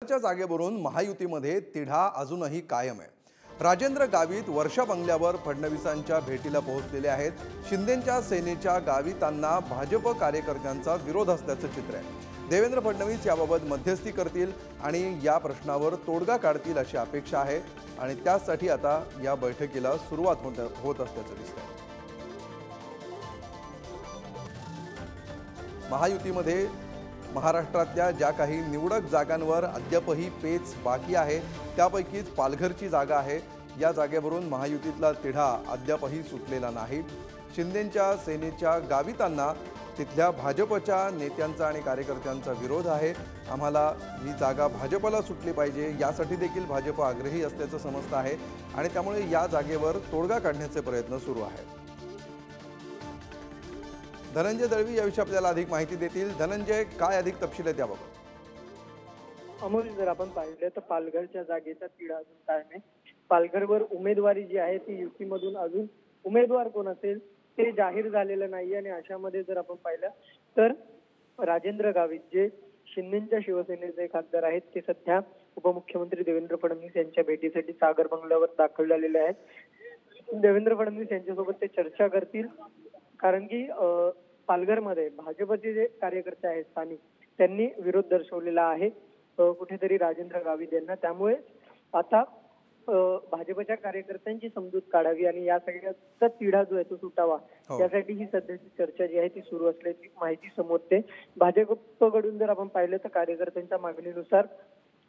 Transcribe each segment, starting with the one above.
च्या जागेवरून महायुतीमध्ये तिढा अजूनही कायम आहे। राजेंद्र गावित वर्षा बंगल्यावर फडणवीसांच्या भेटीला पोहोचलेले आहेत। शिंदेंच्या सेनेच्या गावितांना भाजप कार्यकर्त्यांचा विरोध असल्याचं चित्र आहे। देवेंद्र फडणवीस याबाबत मध्यस्थी करतील आणि या प्रश्नावर तोडगा काढतील अशी अपेक्षा आहे आणि त्यासाठी आता या बैठकीला सुरुवात होत असल्याचं दिसतंय। महायुतीमध्ये महाराष्ट्रातल्या ज्या काही निवडक जागांवर अद्यापही पेच बाकी आहे त्यापैकीच पालघरची जागा आहे। या जागेवरून महायुतीतला तिढा अद्यापही सुटलेला नाही। शिंदेंच्या सेनेच्या गावितांना तिथल्या भाजपच्या नेत्यांचा आणि कार्यकर्त्यांचा विरोध आहे। आम्हाला ही जागा भाजपला सुटली पाहिजे यासाठी देखील भाजप आग्रही असल्याचं समजतं आहे आणि त्यामुळे या जागेवर तोडगा काढण्याचे प्रयत्न सुरू आहेत। धनंजय दळवी याविषयी आपल्याला अधिक माहिती देतील। धनंजय, काय अधिक तपशील आहेत याबाबत? अमोल, जर आपण पाहिलं तर पालघरच्या जागेचा तिढा अजून कायम आहे। पालघरवर उमेदवारी जी आहे ती युतीमधून अजून उमेदवार कोण असेल ते जाहीर झालेलं नाही आणि अशामध्ये जर आपण पाहिलं तर राजेंद्र गावित जे शिंदेच्या शिवसेनेचे खासदार आहेत ते सध्या उपमुख्यमंत्री देवेंद्र फडणवीस यांच्या भेटीसाठी सागर बंगल्यावर दाखल झालेले आहेत। देवेंद्र फडणवीस यांच्यासोबत ते चर्चा करतील, कारण की पालघरमध्ये भाजपचे जे कार्यकर्ते आहेत स्थानिक त्यांनी विरोध दर्शवलेला आहे कुठेतरी राजेंद्र गावित यांना। त्यामुळे आता भाजपच्या कार्यकर्त्यांची समजूत काढावी आणि या सगळ्याचा तिढा जो आहे तो सुटावा यासाठी ही सध्याची चर्चा जी आहे ती सुरू असल्याची माहिती समोर येते। भाजपकडून जर आपण पाहिलं तर कार्यकर्त्यांच्या मागणीनुसार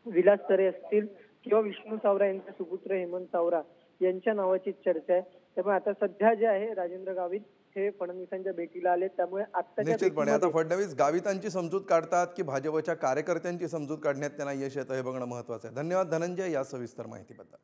विलास तरे असतील किंवा विष्णू सावरा यांचे सुपुत्र हेमंत सावरा यांच्या नावाची चर्चा आहे। त्यामुळे आता सध्या जे आहे राजेंद्र गावित हे फडणवीसांच्या भेटीला आले, त्यामुळे निश्चितपणे आता फडणवीस गावितांची समजूत काढतात की भाजपच्या कार्यकर्त्यांची समजूत काढण्यात त्यांना यश येतं हे बघणं महत्त्वाचं आहे। धन्यवाद धनंजय या सविस्तर माहितीबद्दल।